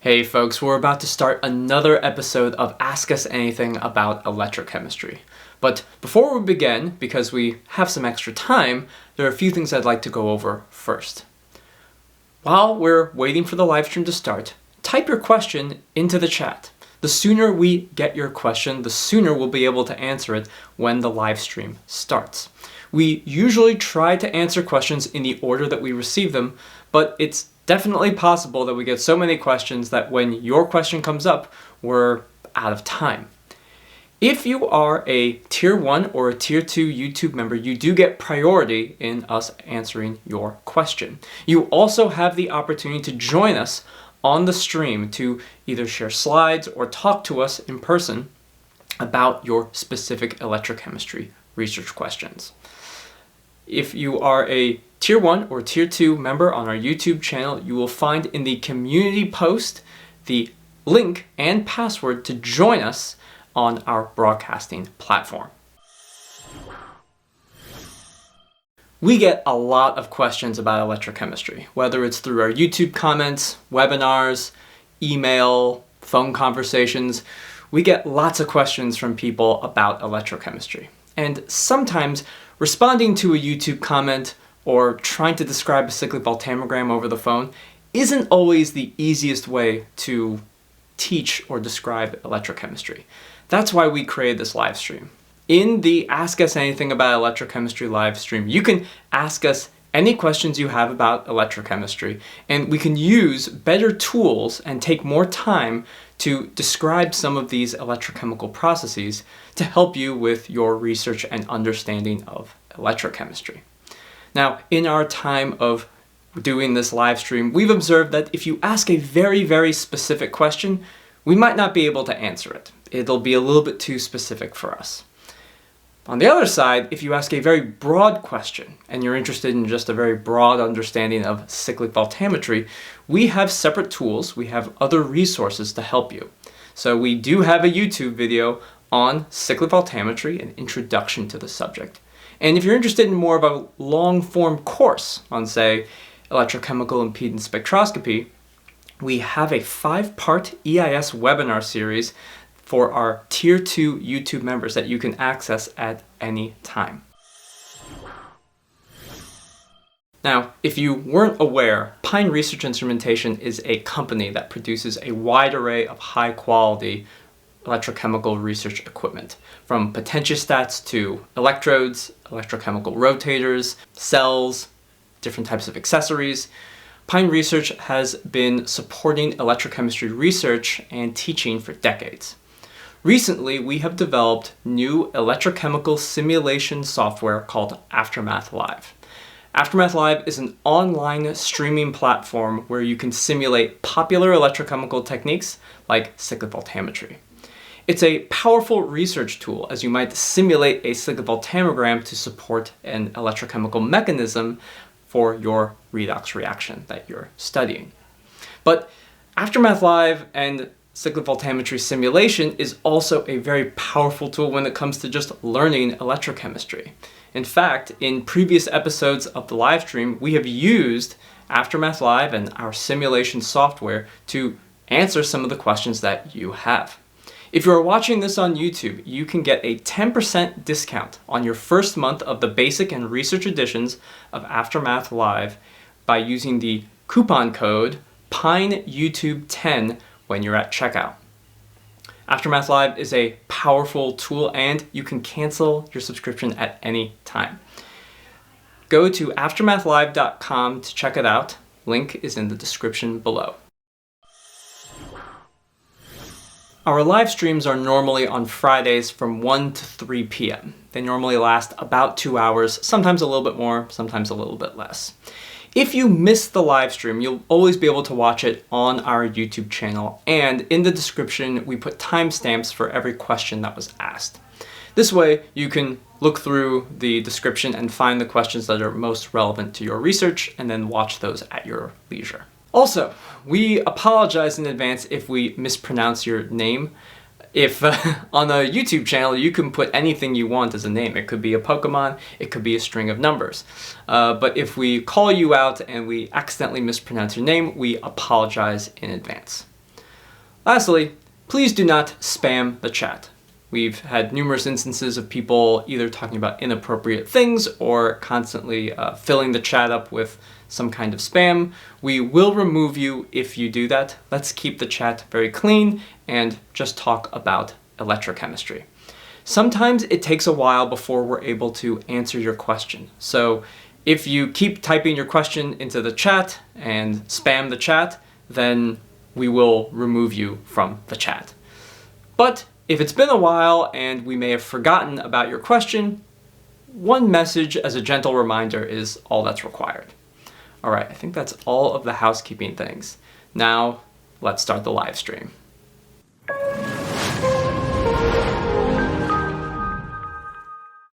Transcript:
Hey folks, we're about to start another episode of Ask Us Anything about electrochemistry. But before we begin, because we have some extra time, there are a few things I'd like to go over first. While we're waiting for the live stream to start, type your question into the chat. The sooner we get your question, the sooner we'll be able to answer it when the live stream starts. We usually try to answer questions in the order that we receive them, but it's definitely possible that we get so many questions that when your question comes up, we're out of time. If you are a Tier 1 or a Tier 2 YouTube member, you do get priority in us answering your question. You also have the opportunity to join us on the stream to either share slides or talk to us in person about your specific electrochemistry research questions. If you are a Tier 1 or Tier 2 member on our YouTube channel, you will find in the community post the link and password to join us on our broadcasting platform. We get a lot of questions about electrochemistry, whether it's through our YouTube comments, webinars, email, phone conversations. We get lots of questions from people about electrochemistry. And sometimes responding to a YouTube comment or trying to describe a cyclic voltammogram over the phone isn't always the easiest way to teach or describe electrochemistry. That's why we created this live stream. In the Ask Us Anything About Electrochemistry live stream, you can ask us any questions you have about electrochemistry, and we can use better tools and take more time to describe some of these electrochemical processes to help you with your research and understanding of electrochemistry. Now, in our time of doing this live stream, we've observed that if you ask a very, very specific question, we might not be able to answer it. It'll be a little bit too specific for us. On the other side, if you ask a very broad question and you're interested in just a very broad understanding of cyclic voltammetry, we have separate tools, we have other resources to help you. So we do have a YouTube video on cyclic voltammetry, an introduction to the subject. And if you're interested in more of a long-form course on, say, electrochemical impedance spectroscopy, we have a 5-part EIS webinar series for our Tier 2 YouTube members that you can access at any time. Now, if you weren't aware, Pine Research Instrumentation is a company that produces a wide array of high-quality electrochemical research equipment, from potentiostats to electrodes, electrochemical rotators, cells, different types of accessories. Pine Research has been supporting electrochemistry research and teaching for decades. Recently, we have developed new electrochemical simulation software called Aftermath Live. Aftermath Live is an online streaming platform where you can simulate popular electrochemical techniques like cyclic voltammetry. It's a powerful research tool, as you might simulate a cyclic voltammogram to support an electrochemical mechanism for your redox reaction that you're studying. But Aftermath Live and cyclic voltammetry simulation is also a very powerful tool when it comes to just learning electrochemistry. In fact, in previous episodes of the live stream, we have used Aftermath Live and our simulation software to answer some of the questions that you have. If you're watching this on YouTube, you can get a 10% discount on your first month of the basic and research editions of Aftermath Live by using the coupon code PINEYouTube10 when you're at checkout. Aftermath Live is a powerful tool and you can cancel your subscription at any time. Go to aftermathlive.com to check it out. Link is in the description below. Our live streams are normally on Fridays from 1 to 3 p.m. They normally last about 2 hours, sometimes a little bit more, sometimes a little bit less. If you miss the live stream, you'll always be able to watch it on our YouTube channel, and in the description we put timestamps for every question that was asked. This way you can look through the description and find the questions that are most relevant to your research and then watch those at your leisure. Also, we apologize in advance if we mispronounce your name. If on a YouTube channel you can put anything you want as a name. It could be a Pokemon, it could be a string of numbers. But if we call you out and we accidentally mispronounce your name, we apologize in advance. Lastly, please do not spam the chat. We've had numerous instances of people either talking about inappropriate things or constantly filling the chat up with some kind of spam. We will remove you if you do that. Let's keep the chat very clean and just talk about electrochemistry. Sometimes it takes a while before we're able to answer your question. So if you keep typing your question into the chat and spam the chat, then we will remove you from the chat. But if it's been a while and we may have forgotten about your question, one message as a gentle reminder is all that's required. All right, I think that's all of the housekeeping things. Now, let's start the live stream.